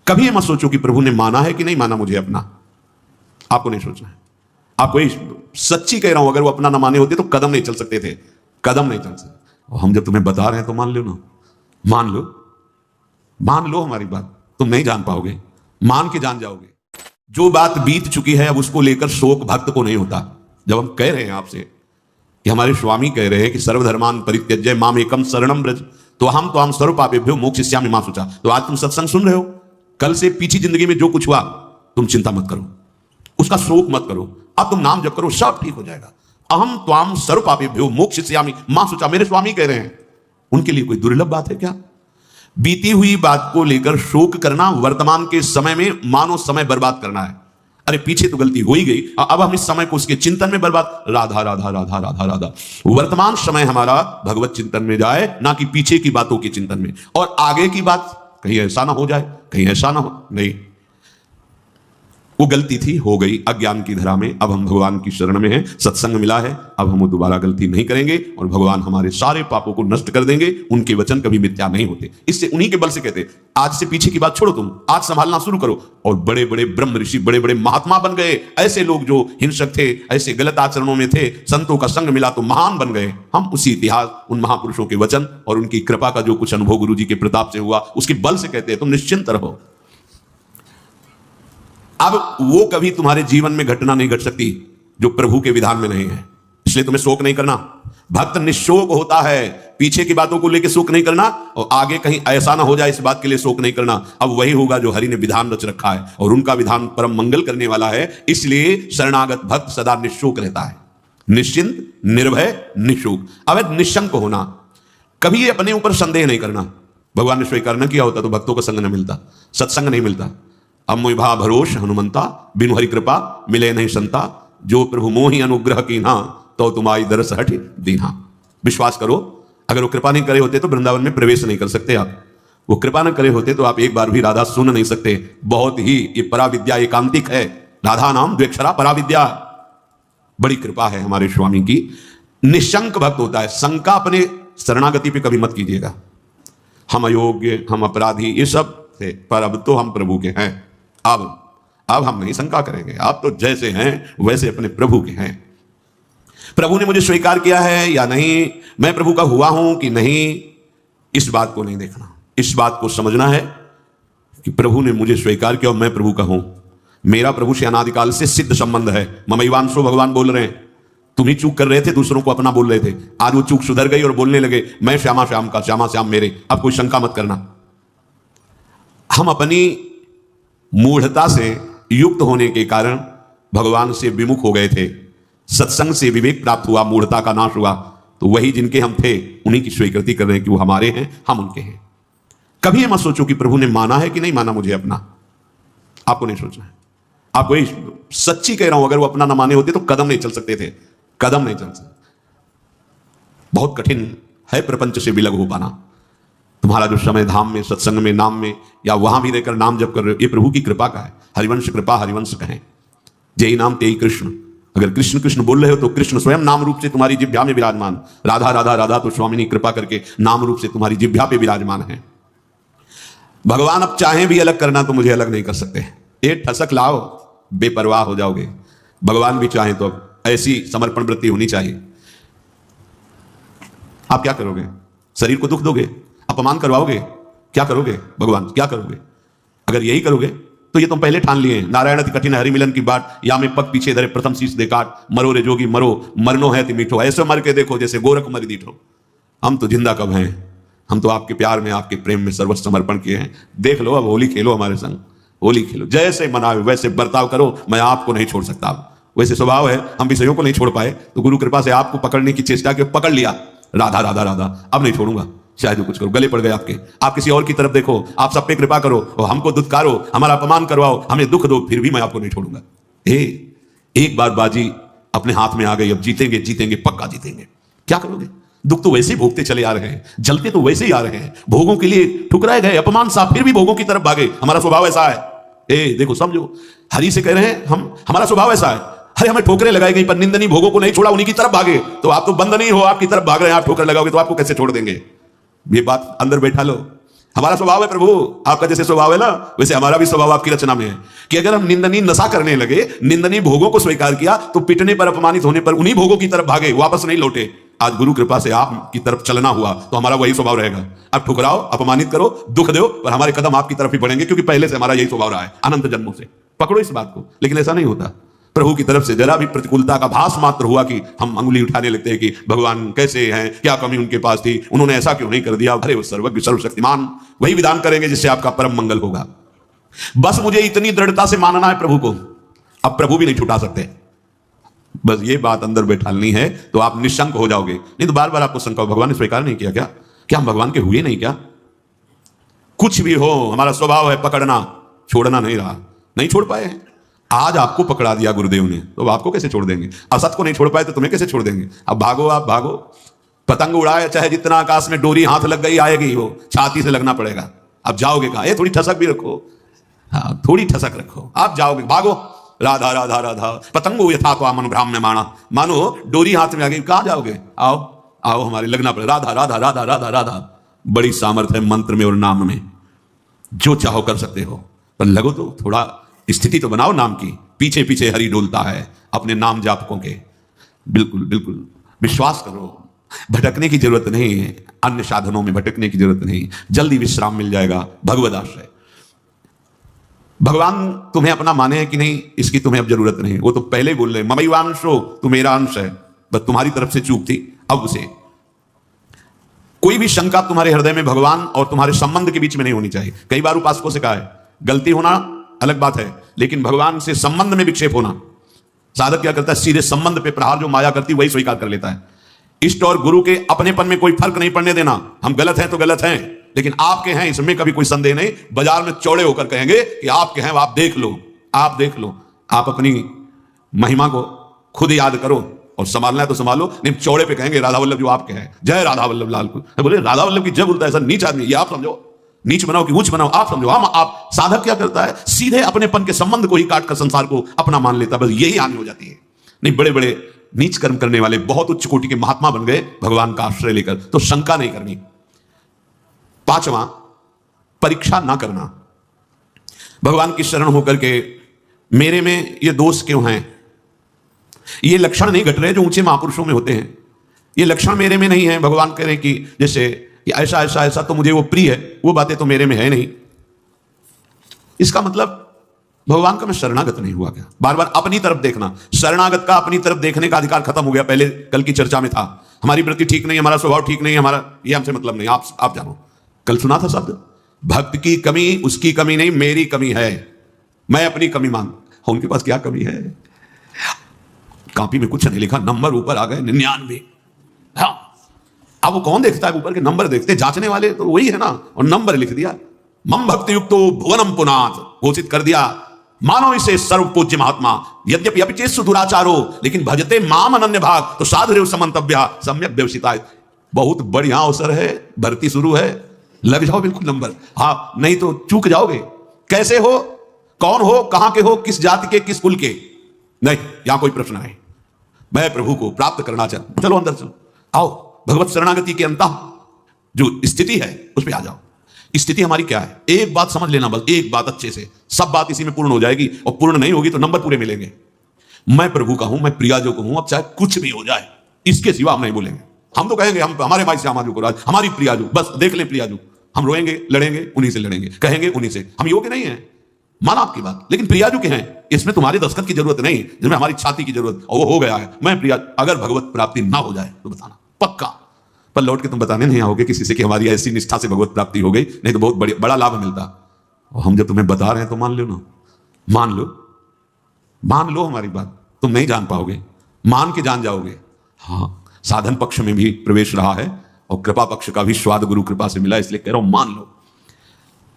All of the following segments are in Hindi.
कभी ये मत सोचो कि प्रभु ने माना है कि नहीं माना मुझे अपना। आपको नहीं सोचना है। आपको सच्ची कह रहा हूं, अगर वो अपना ना माने होते तो कदम नहीं चल सकते थे, कदम नहीं चल सकते। और हम जब तुम्हें बता रहे हैं तो मान लो ना, मान लो, मान लो हमारी बात। तुम नहीं जान पाओगे, मान के जान जाओगे। जो बात बीत चुकी है अब उसको लेकर शोक भक्त को नहीं होता। जब हम कह रहे हैं आपसे कि हमारे स्वामी कह रहे हैं कि सर्वधर्मान परित्यज्य माम एकम शरणम ब्रज, तो हम सर्व पापेभ्यो मोक्षयिष्यामि मा शुचा। तो आज तुम सत्संग सुन रहे हो, कल से पीछे जिंदगी में जो कुछ हुआ तुम चिंता मत करो, उसका शोक मत करो। अब तुम नाम जप करो, सब ठीक हो जाएगा। अहम त्वाम सर्व पापेभ्यो मोक्षयिष्यामि मा शुचा, मेरे स्वामी कह रहे हैं। उनके लिए कोई दुर्लभ बात है क्या? बीती हुई बात को लेकर शोक करना वर्तमान के समय में मानो समय बर्बाद करना है। अरे पीछे तो गलती हो ही गई, अब हम इस समय को उसके चिंतन में बर्बाद। राधा राधा राधा राधा राधा। वर्तमान समय हमारा भगवत चिंतन में जाए, ना कि पीछे की बातों के चिंतन में। और आगे की बात कहीं ऐसा ना हो जाए, कहीं ऐसा ना हो, नहीं, वो गलती थी, हो गई अज्ञान की धरा में। अब हम भगवान की शरण में हैं, सत्संग मिला है, अब हम वो दोबारा गलती नहीं करेंगे और भगवान हमारे सारे पापों को नष्ट कर देंगे। उनके वचन कभी मिथ्या नहीं होते। इससे उन्हीं के बल से कहते, आज से पीछे की बात छोड़ो, तुम आज संभालना शुरू करो। और बड़े बड़े ब्रह्म ऋषि, बड़े बड़े महात्मा बन गए। ऐसे लोग जो हिंसक थे, ऐसे गलत आचरणों में थे, संतों का संग मिला तो महान बन गए। हम उसी इतिहास, उन महापुरुषों के वचन और उनकी कृपा का जो कुछ अनुभव गुरु जी के प्रताप से हुआ, उसके बल से कहते हैं तुम निश्चिंत रहो। अब वो कभी तुम्हारे जीवन में घटना नहीं घट सकती जो प्रभु के विधान में नहीं है। इसलिए तुम्हें शोक नहीं करना। भक्त निशोक होता है, पीछे की बातों को लेकर शोक नहीं करना, और आगे कहीं ऐसा ना हो जाए इस बात के लिए शोक नहीं करना। अब वही होगा जो हरि ने विधान रच रखा है, और उनका विधान परम मंगल करने वाला है। इसलिए शरणागत भक्त सदा निशोक रहता है, निश्चिंत, निर्भय, निशोक। अब निशंक होना, कभी अपने ऊपर संदेह नहीं करना। भगवान ने स्वीकार न किया होता तो भक्तों का संग न मिलता, सत्संग नहीं मिलता। अब मोहि भरोस हनुमंता, बिनु हरि कृपा मिले नहीं संता। जो प्रभु मोहि अनुग्रह की ना, तो तुम्हारी दरस हट दीना। विश्वास करो, अगर वो कृपा नहीं करे होते तो वृंदावन में प्रवेश नहीं कर सकते आप। वो कृपा न करे होते तो आप एक बार भी राधा सुन नहीं सकते। बहुत ही ये पराविद्या एकांतिक है, राधा नाम द्वेक्षरा पराविद्या। बड़ी कृपा है हमारे स्वामी की। निशंक भक्त होता है। शंका अपने शरणागति पे कभी मत कीजिएगा। हम अयोग्य, हम अपराधी, ये सब थे, पर अब तो हम प्रभु के हैं। अब हम नहीं शंका करेंगे। आप तो जैसे हैं वैसे अपने प्रभु के हैं। प्रभु ने मुझे स्वीकार किया है या नहीं, मैं प्रभु का हुआ हूं कि नहीं, इस बात को नहीं देखना। इस बात को समझना है कि प्रभु ने मुझे स्वीकार किया और मैं प्रभु का हूं। मेरा प्रभु से अनादिकाल से सिद्ध संबंध है। ममैवांशो भगवान बोल रहे हैं। तुम ही चूक कर रहे थे, दूसरों को अपना बोल रहे थे। आज वो चूक सुधर गई और बोलने लगे मैं श्यामा श्याम का, श्यामा श्याम मेरे। अब कोई शंका मत करना। हम अपनी मूढ़ता से युक्त होने के कारण भगवान से विमुख हो गए थे। सत्संग से विवेक प्राप्त हुआ, मूढ़ता का नाश हुआ। तो वही जिनके हम थे उन्हीं की स्वीकृति कर रहे हैं कि वो हमारे हैं, हम उनके हैं। कभी ये मत सोचो कि प्रभु ने माना है कि नहीं माना मुझे अपना। आपको नहीं सोचना है। आपको सच्ची कह रहा हूं, अगर वो अपना ना माने होते तो कदम नहीं चल सकते थे, कदम नहीं चल सकते। बहुत कठिन है प्रपंच से विलग हो पाना। तुम्हारा जो समय धाम में, सत्संग में, नाम में, या वहां भी रहकर नाम जप कर रहे हो, ये प्रभु की कृपा का है। हरिवंश कृपा, हरिवंश कहें। जय नाम तेई कृष्ण। अगर कृष्ण कृष्ण बोल रहे हो तो कृष्ण स्वयं नाम रूप से तुम्हारी जिह्वा में विराजमान। राधा राधा राधा तो स्वामिनी कृपा करके नाम रूप से तुम्हारी जिह्वा पे विराजमान है। भगवान अब चाहें भी अलग करना तो मुझे अलग नहीं कर सकते। एक ठसक लाओ, बेपरवाह हो जाओगे। भगवान भी चाहें तो अब ऐसी समर्पण वृत्ति होनी चाहिए। आप क्या करोगे? शरीर को दुख दोगे, अपमान करवाओगे, क्या करोगे? भगवान क्या करोगे? अगर यही करोगे तो ये तुम पहले ठान लिए हैं। नारायण अति कठिन हरि मिलन की बाट, या में पग पीछे धरे प्रथम शीश दे काट। मरो रे जोगी मरो, मरनो है ति मीठो। ऐसे मर के देखो जैसे गोरख मर दीठो। हम तो जिंदा कब हैं? हम तो आपके प्यार में, आपके प्रेम में सर्वस्व समर्पण किए हैं। देख लो, अब होली खेलो हमारे संग, होली खेलो। जैसे मनाओ वैसे बर्ताव करो, मैं आपको नहीं छोड़ सकता। वैसे स्वभाव है, हम विषयों को नहीं छोड़ पाए तो गुरु कृपा से आपको पकड़ने की चेष्टा की, पकड़ लिया। राधा राधा राधा, अब नहीं छोड़ूंगा। शायद कुछ करो, गले पड़ गए आपके। आप किसी और की तरफ देखो, आप सब पे कृपा करो और हमको दुत्कारो, हमारा अपमान करवाओ, हमें दुख दो, फिर भी मैं आपको नहीं छोड़ूंगा। एक बार बाजी अपने हाथ में आ गई, अब जीतेंगे, जीतेंगे, पक्का जीतेंगे। क्या करोगे? दुख तो वैसे ही भोगते चले आ रहे हैं, जलते तो वैसे ही आ रहे हैं, भोगों के लिए ठुकराए गए, अपमान सा, फिर भी भोगों की तरफ भागे। हमारा स्वभाव ऐसा है। देखो समझो, हरि से कह रहे हैं हम, हमारा स्वभाव ऐसा है। अरे हमें ठोकरें लगाई गई पर निंदनीय भोगों को नहीं छोड़ा, उन्हीं की तरफ भागे। तो आप तो बंद नहीं हो, आपकी तरफ भाग रहे हैं, आप ठोकर लगाओगे तो आपको कैसे छोड़ देंगे? ये बात अंदर बैठा लो। हमारा स्वभाव है प्रभु, आपका जैसे स्वभाव है ना वैसे हमारा भी स्वभाव आपकी रचना में है कि अगर हम निंदनीय नशा करने लगे, निंदनीय भोगों को स्वीकार किया, तो पिटने पर, अपमानित होने पर उन्हीं भोगों की तरफ भागे, वापस नहीं लौटे। आज गुरु कृपा से आप की तरफ चलना हुआ तो हमारा वही स्वभाव रहेगा। अब ठुकराओ, अपमानित करो, दुख दो, पर हमारे कदम आपकी तरफ ही बढ़ेंगे, क्योंकि पहले से हमारा यही स्वभाव रहा है अनंत जन्मों से। पकड़ो इस बात को। लेकिन ऐसा नहीं होता। प्रभु की तरफ से जरा भी प्रतिकूलता का भास मात्र हुआ कि हम अंगुली उठाने लगते हैं कि भगवान कैसे हैं, क्या कमी उनके पास थी, उन्होंने ऐसा क्यों नहीं कर दिया। अरे वो सर्वज्ञ सर्वशक्तिमान वही विधान करेंगे जिससे आपका परम मंगल होगा। बस मुझे इतनी दृढ़ता से मानना है प्रभु को, अब प्रभु भी नहीं छुटा सकते। बस ये बात अंदर बैठालनी है तो आप निशंक हो जाओगे। नहीं तो बार बार आपको शंका, भगवान ने स्वीकार नहीं किया क्या हम भगवान के हुए नहीं क्या? कुछ भी हो, हमारा स्वभाव है पकड़ना, छोड़ना नहीं रहा, नहीं छोड़ पाए हैं। आज आपको पकड़ा दिया गुरुदेव ने, तो आपको कैसे छोड़ देंगे? असत को नहीं छोड़ पाए तो तुम्हें कैसे छोड़ देंगे? अब भागो, आप भागो। पतंग उड़ाए चाहे जितना आकाश में, डोरी हाथ लग गई आएगी, वो छाती से लगना पड़ेगा। अब जाओगे कहां? ये थोड़ी ठसक भी रखो, हाँ थोड़ी ठसक रखो, आप जाओगे, भागो। राधा राधा राधा पतंगो यथा तो मन भ्राम्य माना, मानो डोरी हाथ में आ गई, कहां जाओगे? आओ आओ, हमारे लगना पड़ेगा। राधा राधा राधा राधा राधा। बड़ी सामर्थ्य है मंत्र में और नाम में, जो चाहो कर सकते हो, पर लगो तो थोड़ा स्थिति तो बनाओ नाम की। पीछे पीछे हरि डोलता है अपने नाम जापकों के। बिल्कुल बिल्कुल विश्वास करो, भटकने की जरूरत नहीं है, अन्य साधनों में भटकने की जरूरत नहीं, जल्दी विश्राम मिल जाएगा। भगवद आश्रय। भगवान तुम्हें अपना माने है कि नहीं, इसकी तुम्हें अब जरूरत नहीं। वो तो पहले ही बोल रहे ममैवांशो, तू मेरा अंश है। बस तुम्हारी तरफ से चूक थी, अब उसे कोई भी शंका तुम्हारे हृदय में भगवान और तुम्हारे संबंध के बीच में नहीं होनी चाहिए। कई बार उपासकों से कहा है, गलती होना अलग बात है, लेकिन भगवान से संबंध में विक्षेप होना। साधक क्या करता है, सीधे संबंध पे प्रहार जो माया करती वही स्वीकार कर लेता है। इष्ट और गुरु के अपनेपन में कोई फर्क नहीं पड़ने देना। हम गलत हैं तो गलत हैं, लेकिन आपके हैं इसमें कभी कोई संदेह नहीं। बाजार में चौड़े होकर कहेंगे कि आपके हैं, आप देख लो, आप देख लो। आप अपनी महिमा को खुद याद करो और संभालना है तो संभालो, नहीं चौड़े पे कहेंगे राधा वल्लभ जो आपके हैं, जय राधा वल्लभ लाल को। बोले राधा वल्लभ की जय बोलता है, ऐसा नीच आदमी, ये आप समझो, नीच बनाओ कि ऊंच बनाओ आप समझो। हम आप साधक क्या करता है, सीधे अपनेपन के संबंध को ही काट कर संसार को अपना मान लेता है। बस यही हानि हो जाती है। नहीं, बड़े बड़े नीच कर्म करने वाले बहुत उच्च कोटि के महात्मा बन गए भगवान का आश्रय लेकर, तो शंका नहीं करनी। पांचवा, परीक्षा ना करना। भगवान की शरण होकर के मेरे में ये दोष क्यों हैं, ये लक्षण नहीं घट रहे जो ऊंचे महापुरुषों में होते हैं। ये लक्षण मेरे में नहीं है। भगवान कह रहे हैं कि जैसे कि ऐसा ऐसा ऐसा तो मुझे वो प्रिय है, वो बातें तो मेरे में है नहीं। इसका मतलब भगवान का मैं शरणागत नहीं हुआ क्या? बार बार अपनी तरफ देखना। शरणागत का अपनी तरफ देखने का अधिकार खत्म हो गया। पहले कल की चर्चा में था, हमारी वृत्ति ठीक नहीं, हमारा स्वभाव ठीक नहीं, हमारा ये हमसे मतलब नहीं। आप जानो, कल सुना था शब्द, भक्त की कमी उसकी कमी नहीं, मेरी कमी है। मैं अपनी कमी मान, उनके पास क्या कमी है? कॉपी में कुछ नहीं लिखा, नंबर ऊपर आ गए 99। हाँ, अब वो कौन देखता है ऊपर के नंबर? देखते जांचने वाले तो वही है ना, और नंबर लिख दिया। मम भक्ति युक्तो भुवनम पुनाथ घोषित कर दिया, मानो इसे सर्व पूज्य महात्मा। यद्यपि अपिचेत दुराचारो, लेकिन भजते माम अनन्य भाग, तो साधुरेव समन्तव्या सम्यक व्यवसिताय। बहुत बढ़िया अवसर है, भर्ती शुरू है, लग जाओ बिल्कुल नंबर। हाँ, नहीं तो चूक जाओगे। कैसे हो, कौन हो, कहां के हो, किस जाति के, किस कुल के? नहीं, यहां कोई प्रश्न नहीं। मैं प्रभु को प्राप्त करना चाहता, चलो अंदर चलो, आओ भगवत शरणागति के अंत जो स्थिति है उस पर आ जाओ। स्थिति हमारी क्या है, एक बात समझ लेना, बस एक बात अच्छे से, सब बात इसी में पूर्ण हो जाएगी। और पूर्ण नहीं होगी तो नंबर पूरे मिलेंगे। मैं प्रभु का हूं, मैं प्रियाजो को हूं, अब चाहे कुछ भी हो जाए, इसके सिवा हम नहीं बोलेंगे। हम तो कहेंगे हम हमारे माई से हमारे को राज, हमारी प्रियाजो, बस देख लें प्रियाजो। हम रोएंगे, लड़ेंगे, उन्हीं से लड़ेंगे, कहेंगे उन्हीं से। हम योग्य नहीं है, माना आपकी बात, लेकिन प्रियाजो के हैं, इसमें तुम्हारी दस्तखत की जरूरत नहीं, जिसमें हमारी छाती की जरूरत, और वो हो गया है। मैं प्रिया, अगर भगवत प्राप्ति ना हो जाए तो बताना पक्का, पर लौट के तुम बताने नहीं आओगे किसी से कि हमारी ऐसी निष्ठा से भगवत प्राप्ति हो गई, नहीं तो बहुत बड़ा लाभ मिलता। और हम जब तुम्हें बता रहे हैं तो मान लो ना, मान लो हमारी बात। तुम नहीं जान पाओगे, मान के जान जाओगे। हाँ, साधन पक्ष में भी प्रवेश रहा है और कृपा पक्ष का भी स्वाद गुरु कृपा से मिला, इसलिए कह रहा हूं मान लो।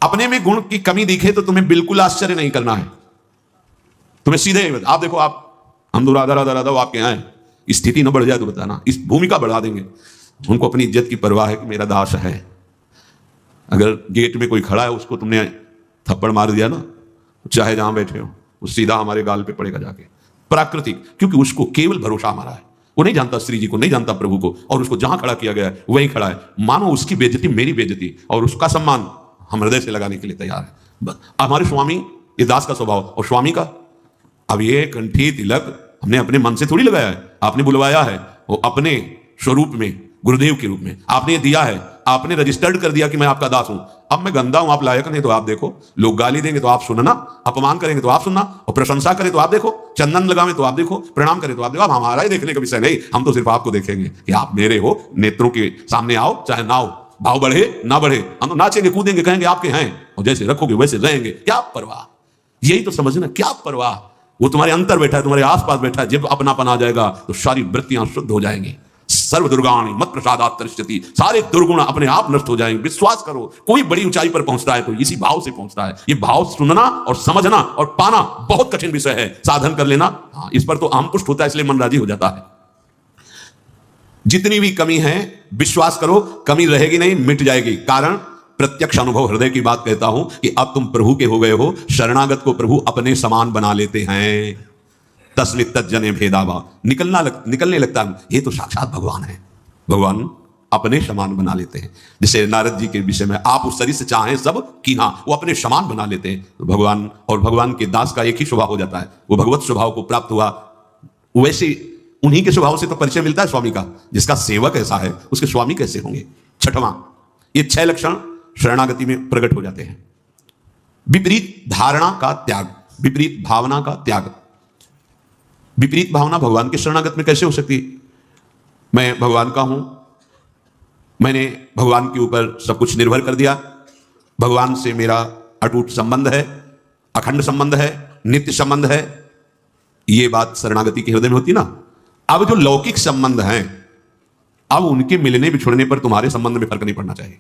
अपने में गुण की कमी दिखे तो तुम्हें बिल्कुल आश्चर्य नहीं करना है। तुम्हें सीधे आप देखो, आप हम तो राधा राधा राधा आपके यहाँ है, स्थिति न बढ़ जाए तो बताना, इस भूमिका बढ़ा देंगे। उनको अपनी इज्जत की परवाह है कि मेरा दास है। अगर गेट में कोई खड़ा है, उसको तुमने थप्पड़ मार दिया ना, चाहे जहां बैठे हो, वो सीधा हमारे गाल पे पड़ेगा जाके। प्राकृतिक, क्योंकि उसको केवल भरोसा हमारा है। वो नहीं जानता श्री जी को, नहीं जानता प्रभु को, और उसको जहां खड़ा किया गया है वहीं खड़ा है। मानो उसकी बेइज्जती मेरी बेइज्जती और उसका सम्मान हम हृदय से लगाने के लिए तैयार हैं। हमारे स्वामी, ये दास का स्वभाव, और स्वामी का, अब ये कंठी तिलक हमने अपने मन से थोड़ी लगाया है, आपने बुलवाया है, वो अपने स्वरूप में, गुरुदेव के रूप में आपने ये दिया है, आपने रजिस्टर्ड कर दिया कि मैं आपका दास हूं। अब मैं गंदा हूं, आप लायक नहीं तो आप देखो, लोग गाली देंगे तो आप सुनना, अपमान करेंगे तो आप सुनना, और प्रशंसा करें तो आप देखो, चंदन लगावे तो आप देखो, प्रणाम करें तो आप देखो। अब हमारा ही देखने का विषय नहीं, हम तो सिर्फ आपको देखेंगे कि आप मेरे हो, नेत्रों के सामने आओ चाहे ना हो, भाव बढ़े ना बढ़े, हम तो नाचेंगे कूदेंगे, कहेंगे आपके हैं, और जैसे रखोगे वैसे रहेंगे, क्या परवाह। यही तो समझना, क्या परवाह। वो तुम्हारे अंतर बैठा है, तुम्हारे आसपास बैठा है, जब अपनापन आ जाएगा तो सारी वृत्तियां शुद्ध हो जाएंगी। सर्व दुर्गाणि मत प्रसादात् तरिष्यति, सारे दुर्गुण अपने आप नष्ट हो जाएंगे। विश्वास करो, कोई बड़ी ऊंचाई पर पहुंचता है तो इसी भाव से पहुंचता है। ये भाव सुनना और समझना और पाना बहुत कठिन विषय है, साधन कर लेना हाँ, इस पर तो आम पुष्ट होता है, इसलिए मन राजी हो जाता है। जितनी भी कमी है विश्वास करो, कमी रहेगी नहीं, मिट जाएगी। कारण प्रत्यक्ष अनुभव, हृदय की बात कहता हूं कि अब तुम प्रभु के हो गए हो, शरणागत को प्रभु अपने समान बना लेते हैं। तस्मित् तज्जने भेदावा, निकलने लगता है, ये तो साक्षात भगवान है, भगवान अपने समान बना लेते हैं। जैसे नारद जी के विषय में, आप उस शरीर से चाहें सब कीना, वो अपने समान बना लेते हैं। तो भगवान और भगवान के दास का एक ही स्वभाव हो जाता है, वो भगवत स्वभाव को प्राप्त हुआ। वैसे उन्हीं के स्वभाव से तो परिचय मिलता है स्वामी का। जिसका सेवक ऐसा है उसके स्वामी कैसे होंगे। छठवां, ये 6 लक्षण शरणागति में प्रकट हो जाते हैं। विपरीत धारणा का त्याग, विपरीत भावना का त्याग। विपरीत भावना भगवान के शरणागत में कैसे हो सकती है। मैं भगवान का हूं, मैंने भगवान के ऊपर सब कुछ निर्भर कर दिया, भगवान से मेरा अटूट संबंध है, अखंड संबंध है, नित्य संबंध है। ये बात शरणागति के हृदय में होती ना। अब जो लौकिक संबंध हैं, अब उनके मिलने बिछुड़ने पर तुम्हारे संबंध में फर्क नहीं पड़ना चाहिए।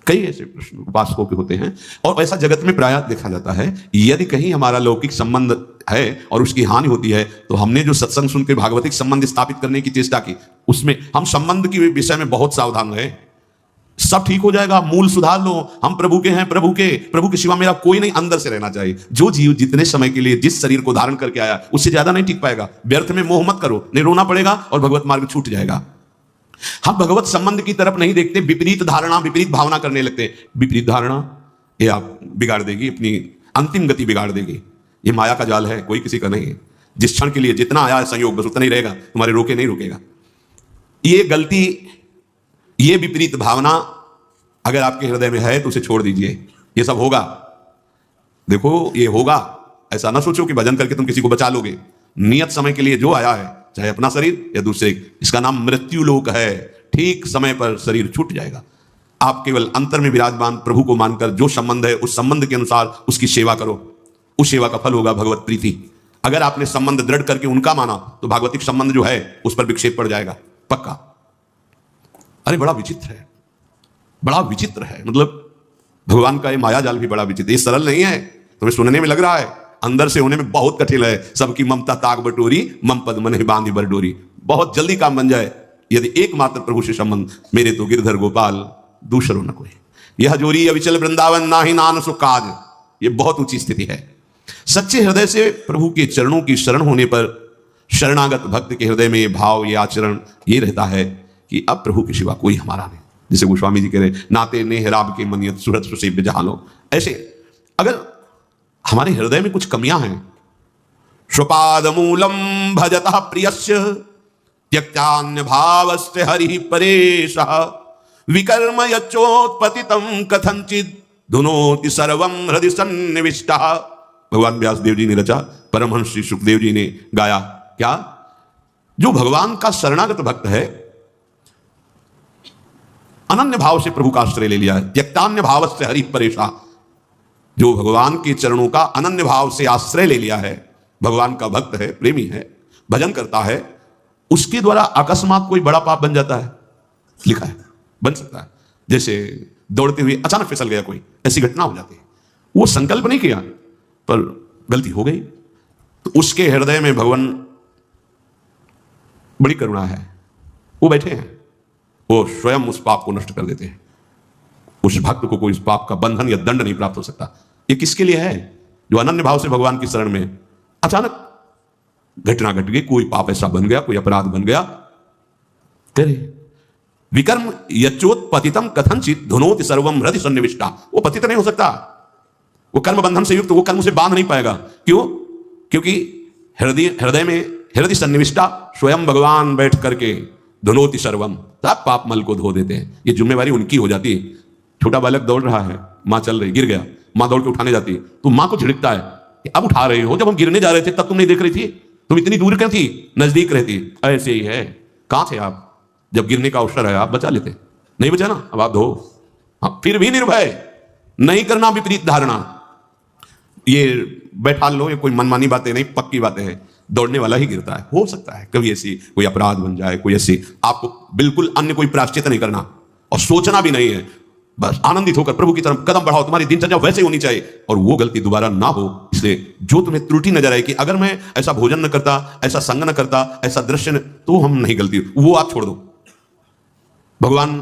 कई ऐसे प्रश्न उपासकों के होते हैं, और ऐसा जगत में प्रायः देखा जाता है। यदि कहीं हमारा लौकिक संबंध है और उसकी हानि होती है, तो हमने जो सत्संग सुन के भागवतिक संबंध स्थापित करने की चेष्टा की, उसमें हम संबंध के विषय में बहुत सावधान रहे। सब ठीक हो जाएगा, मूल सुधार लो, हम प्रभु के हैं, प्रभु के सिवा मेरा कोई नहीं, अंदर से रहना चाहिए। जो जीव जितने समय के लिए जिस शरीर को धारण करके आया, उससे ज्यादा नहीं टिक पाएगा। व्यर्थ में मोह मत करो, नहीं रोना पड़ेगा और भगवत मार्ग छूट जाएगा। हम भगवत संबंध की तरफ नहीं देखते, विपरीत धारणा, विपरीत भावना करने लगते हैं। विपरीत धारणा ये आप बिगाड़ देगी, अपनी अंतिम गति बिगाड़ देगी। ये माया का जाल है, कोई किसी का नहीं है। जिस क्षण के लिए जितना आया है संयोग, बस उतना ही रहेगा, तुम्हारे रोके नहीं रुकेगा। ये गलती, ये विपरीत भावना अगर आपके हृदय में है तो उसे छोड़ दीजिए। ये सब होगा, देखो ये होगा। ऐसा ना सोचो कि भजन करके तुम किसी को बचा लोगे। नियत समय के लिए जो आया है, चाहे अपना शरीर या दूसरे, इसका नाम मृत्यु लोक है। ठीक समय पर शरीर छूट जाएगा। आप केवल अंतर में विराजमान प्रभु को मानकर जो संबंध है, उस संबंध के अनुसार उसकी सेवा करो। उस सेवा का फल होगा भगवत प्रीति। अगर आपने संबंध दृढ़ करके उनका माना, तो भागवतिक संबंध जो है उस पर विक्षेप पड़ जाएगा, पक्का। अरे बड़ा विचित्र है, बड़ा विचित्र है। मतलब भगवान का ये माया जाल भी बड़ा विचित्र। ये सरल नहीं है, तुम्हें सुनने में लग रहा है, अंदर से होने में बहुत कठिन है। सबकी ममता ताक बटोरी, मम पद मन बांधी बरडोरी। बहुत जल्दी काम बन जाए यदि एकमात्र प्रभु से संबंध। मेरे तो गिरधर गोपाल, दूसरो न कोई। यह जोरी अविचल वृंदावन, ना ही नान सो काज। ये बहुत ऊंची स्थिति है। सच्चे हृदय से प्रभु के चरणों की शरण होने पर शरणागत भक्त के हृदय में ये भाव, ये आचरण ये रहता है कि अब प्रभु के सिवा कोई हमारा नहीं। जैसे गोस्वामी जी कह रहे, नाते नेहराब के मनियत सुरत सुसेव्य जहालो। ऐसे अगर हमारे हृदय में कुछ कमियां हैं, स्वपाद मूलम भजतः प्रियस्य त्यक्तान्य भावस्य हरि परेशः विकर्म यच्चोत्पतितं कथंचित् धुनोति सर्वं हृदि सन्निविष्टः। भगवान व्यास देव जी ने रचा, परमहंस श्री सुखदेव जी ने गाया। क्या? जो भगवान का शरणागत भक्त है, अनन्य भाव से प्रभु का आश्रय ले लिया है। त्यक्तान्य भावस्य हरि परेशः, जो भगवान के चरणों का अनन्य भाव से आश्रय ले लिया है, भगवान का भक्त है, प्रेमी है, भजन करता है, उसके द्वारा अकस्मात कोई बड़ा पाप बन जाता है। लिखा है, बन सकता है। जैसे दौड़ते हुए अचानक फिसल गया कोई, ऐसी घटना हो जाती है। वो संकल्प नहीं किया पर गलती हो गई, तो उसके हृदय में भगवान बड़ी करुणा है। वो बैठे हैं, वो स्वयं उस पाप को नष्ट कर देते हैं। उस भक्त को कोई इस पाप का बंधन या दंड नहीं प्राप्त हो सकता। ये किसके लिए है? जो अनन्य भाव से भगवान की शरण में अचानक घटना घट गई, कोई पाप ऐसा बन गया, कोई अपराध बन गया, तेरे विकर्म यच्चोत्पतितम कथनचित धुनोति सर्वम हृदय सन्निविष्टा। वो पतित नहीं हो सकता, वो कर्म बंधन से युक्त, वो कर्म से बांध नहीं पाएगा। क्यों? क्योंकि हृदय में हृदय सन्निविष्टा स्वयं भगवान बैठ करके धुनोति सर्वम, सब पाप मल को धो देते हैं। ये जिम्मेवारी उनकी हो जाती है। छोटा बालक दौड़ रहा है, मां चल रही, गिर गया, मां दौड़ के उठाने जाती है, तो मां को झिड़कता है कि अब उठा रहे हो, जब हम गिरने जा रहे थे तब तुम नहीं देख रही थी, तुम इतनी दूर क्यों थी, नजदीक रहती। ऐसे ही है, कहां थे आप जब गिरने का अवसर है? आप बचा लेते, नहीं बचा ना, अब आप धो। हाँ, फिर भी निर्भय, नहीं करना विपरीत धारणा। ये बैठा लो, ये कोई मनमानी बातें नहीं, पक्की बातें हैं। दौड़ने वाला ही गिरता है। हो सकता है कभी ऐसी कोई अपराध बन जाए, कोई ऐसी, आपको बिल्कुल अन्य कोई प्रायश्चित नहीं करना और सोचना भी नहीं है, बस आनंदित होकर प्रभु की तरफ कदम बढ़ाओ। तुम्हारी दिनचर्या वैसे होनी चाहिए और वो गलती दोबारा ना हो। इसलिए जो तुम्हें त्रुटि नजर आए कि अगर मैं ऐसा भोजन न करता, ऐसा संग न करता, ऐसा दृश्य न, तो हम नहीं, गलती वो आप छोड़ दो। भगवान